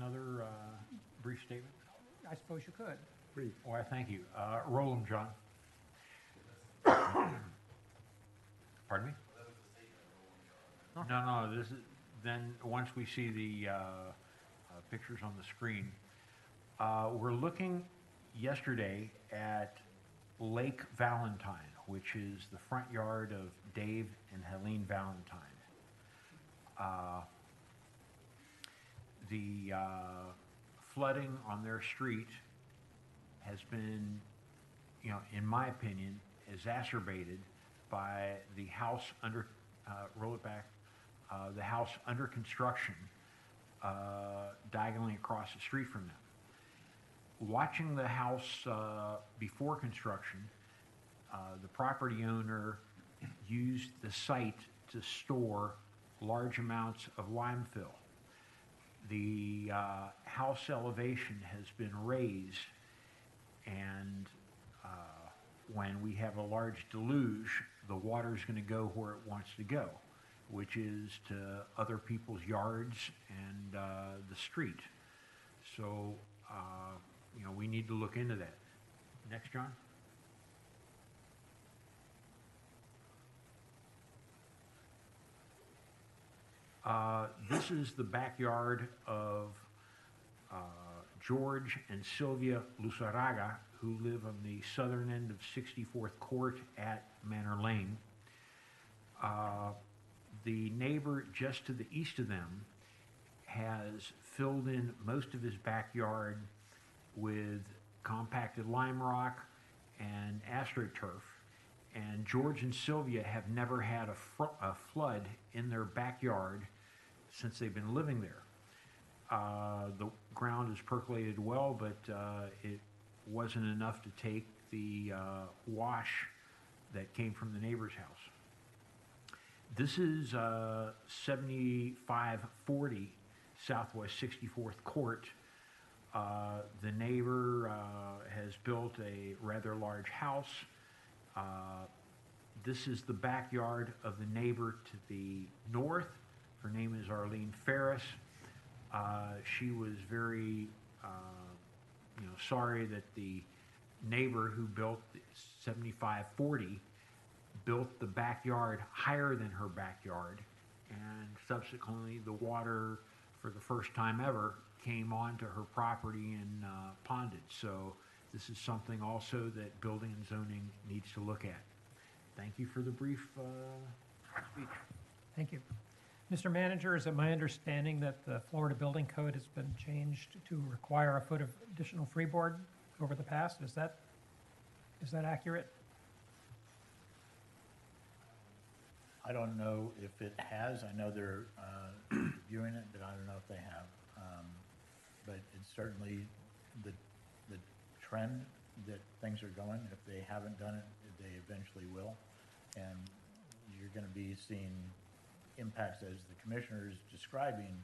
another brief statement? I suppose you could. Brief. Why, thank you. Roll them, John. Pardon me? No, this is, then, once we see the pictures on the screen, we're looking yesterday at Lake Valentine, which is the front yard of Dave and Helene Valentine. The flooding on their street has been, in my opinion, exacerbated by the house under, roll it back, the house under construction diagonally across the street from them. Watching the house before construction, the property owner used the site to store large amounts of lime fill. The house elevation has been raised, and when we have a large deluge, the water is going to go where it wants to go, which is to other people's yards and the street. So, we need to look into that. Next, John. This is the backyard of George and Sylvia Luzaraga, who live on the southern end of 64th Court at Manor Lane. The neighbor just to the east of them has filled in most of his backyard with compacted lime rock and astroturf. And George and Sylvia have never had a flood in their backyard since they've been living there. The ground is percolated well, but it wasn't enough to take the wash that came from the neighbor's house. This is 7540 Southwest 64th Court. The neighbor has built a rather large house. This is the backyard of the neighbor to the north. Her name is Arlene Ferris. She was very, sorry that the neighbor who built 7540 built the backyard higher than her backyard, and subsequently the water, for the first time ever, came onto her property and ponded. So this is something also that building and zoning needs to look at. Thank you for the brief speech. Thank you. Mr. Manager, is it my understanding that the Florida Building Code has been changed to require a foot of additional freeboard over the past? Is that accurate? I don't know if it has. I know they're reviewing it, but I don't know if they have. But it's certainly the trend that things are going. If they haven't done it, they eventually will. And you're going to be seeing impacts, as the commissioner is describing,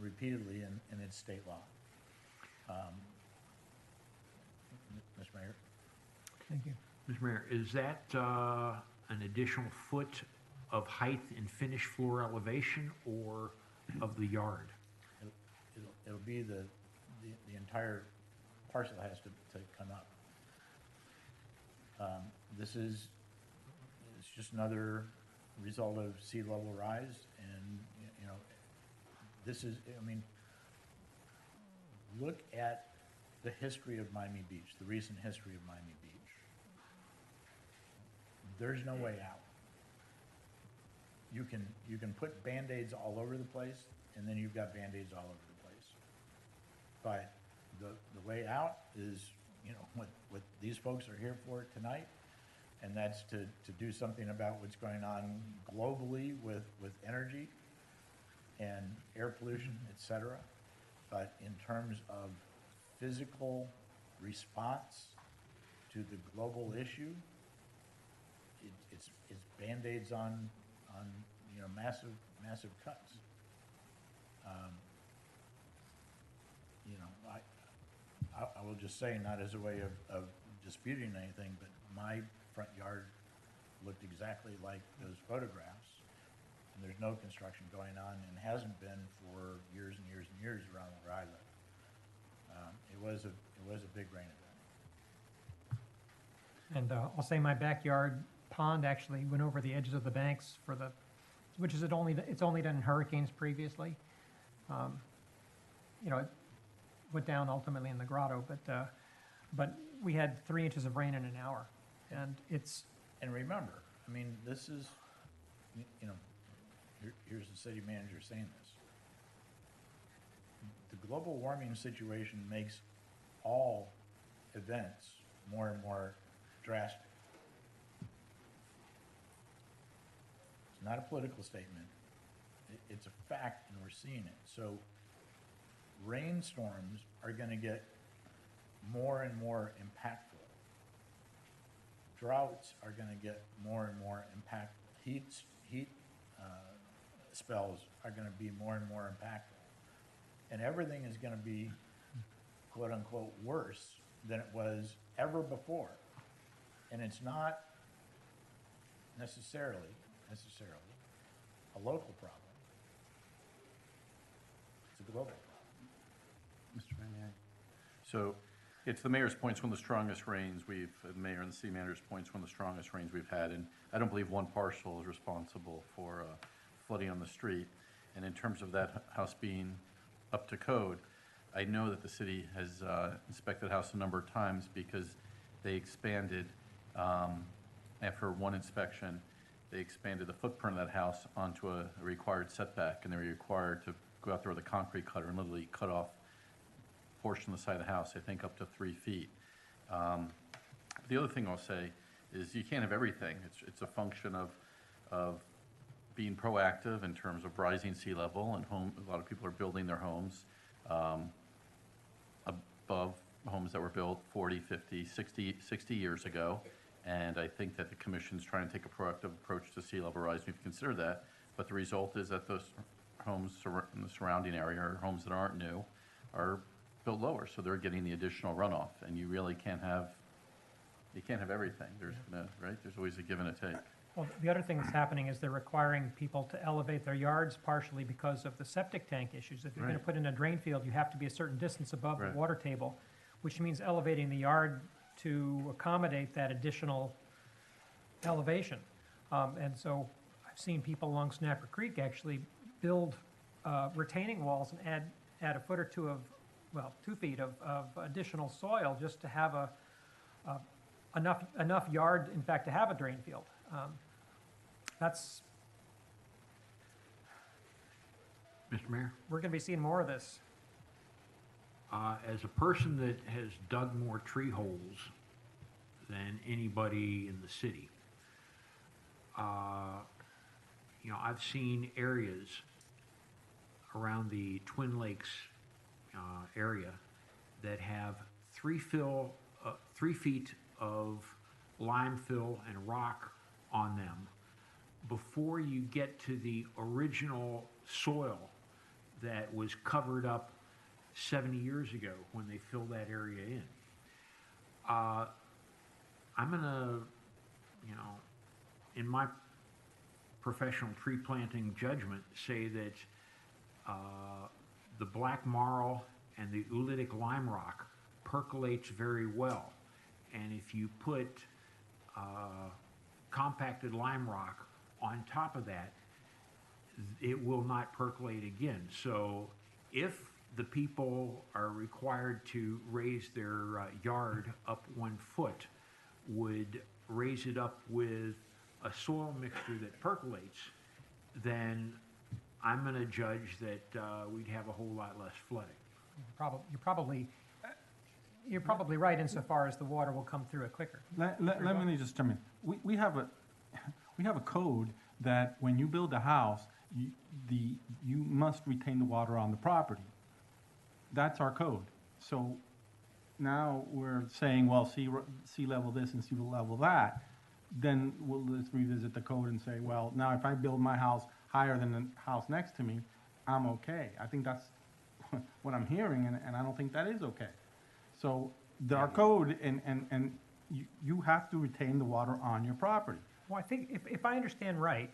repeatedly in its state law. Mr. Mayor? Thank you. Mr. Mayor, is that an additional foot of height in finished floor elevation or of the yard? It'll be the entire parcel has to come up. This is, it's just another result of sea level rise, and this is, look at the history of Miami Beach, the recent history of Miami Beach. There's no way out. You can put Band-Aids all over the place, and then you've got Band-Aids all over the place. But the way out is, what these folks are here for tonight, and that's to do something about what's going on globally with energy and air pollution, et cetera. But in terms of physical response to the global issue, it's Band-Aids on massive cuts. I will just say, not as a way of disputing anything, but my front yard looked exactly like those photographs. and there's no construction going on and hasn't been for years and years and years around where I live. It was a big rain event. And I'll say my backyard pond actually went over the edges of the banks which is it's only done in hurricanes previously. You know, it went down ultimately in the grotto, but we had 3 inches of rain in an hour, and And remember, I mean, this is, you know, here's the city manager saying this. The global warming situation makes all events more and more drastic. It's not a political statement. It's a fact, and we're seeing it. So rainstorms are going to get more and more impactful. Droughts are going to get more and more impactful. Heat spells are going to be more and more impactful. And everything is going to be, quote unquote, worse than it was ever before. And it's not necessarily a local problem. It's a global problem. Mr. Manier. So it's the mayor's points, one of the strongest rains the mayor and the city manager's points, one of the strongest rains we've had. And I don't believe one parcel is responsible for flooding on the street. And in terms of that house being up to code, I know that the city has inspected the house a number of times because they expanded, after one inspection, they expanded the footprint of that house onto a required setback, and they were required to go out there with a concrete cutter and literally cut off a portion of the side of the house, I think up to 3 feet. The other thing I'll say is you can't have everything. It's a function of being proactive in terms of rising sea level, and a lot of people are building their homes above homes that were built 40, 50, 60 years ago. And I think that the commission's trying to take a proactive approach to sea level rise. We've considered that, but the result is that those homes in the surrounding area, or homes that aren't new, are built lower, so they're getting the additional runoff. And you really can't have everything. There's always a give and a take. well, the other thing that's happening is they're requiring people to elevate their yards partially because of the septic tank issues. If you're going to Right. put in a drain field, you have to be a certain distance above the Right. water table, which means elevating the yard to accommodate that additional elevation. And so I've seen people along Snapper Creek actually build retaining walls and add a foot or two of, 2 feet of additional soil just to have enough yard, in fact, to have a drain field. Mr. Mayor? We're going to be seeing more of this. As a person that has dug more tree holes than anybody in the city, you know, I've seen areas around the Twin Lakes area that have 3 feet of lime fill and rock on them before you get to the original soil that was covered up 70 years ago when they filled that area in. I'm gonna, you know, in my professional tree planting judgment, say that the black marl and the oolitic lime rock percolates very well. And if you put compacted lime rock on top of that, it will not percolate again. So if the people are required to raise their yard up 1 foot, would raise it up with a soil mixture that percolates, then I'm going to judge that we'd have a whole lot less flooding. You're probably right insofar as the water will come through it quicker. Let me just jump in. We have a code that when you build a house, you must retain the water on the property. That's our code. So now we're saying, well, sea level this and sea level that. Then let's revisit the code and say, well, now if I build my house higher than the house next to me, I'm okay. I think that's what I'm hearing, and I don't think that is okay. So our code, and you have to retain the water on your property. Well, I think if I understand right,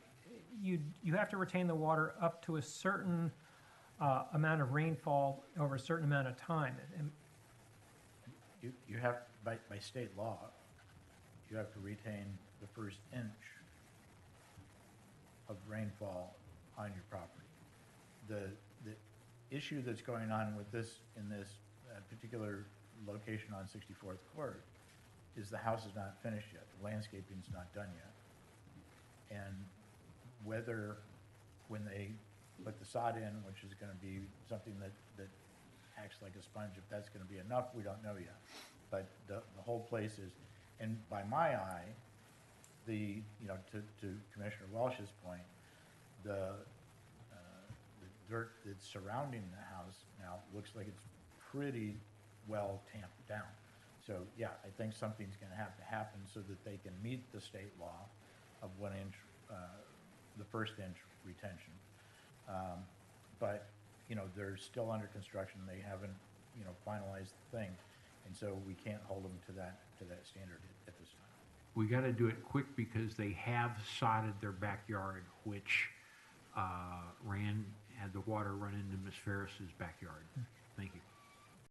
you have to retain the water up to a certain amount of rainfall over a certain amount of time. And You have, by state law, you have to retain the first inch of rainfall on your property. The issue that's going on with this, in this particular location on 64th Court, is the house is not finished yet, the landscaping's not done yet. And whether, when they put the sod in, which is gonna be something that acts like a sponge, if that's gonna be enough, we don't know yet. But the whole place is, and by my eye, you know, to Commissioner Welch's point, the dirt that's surrounding the house now looks like it's pretty well tamped down. So, yeah, I think something's gonna have to happen so that they can meet the state law of 1 inch, the first inch retention. But, you know, they're still under construction, they haven't, you know, finalized the thing, and so we can't hold them to that standard at this time. We gotta do it quick because they have sodded their backyard, which, had the water run into Ms. Ferris's backyard. Thank you.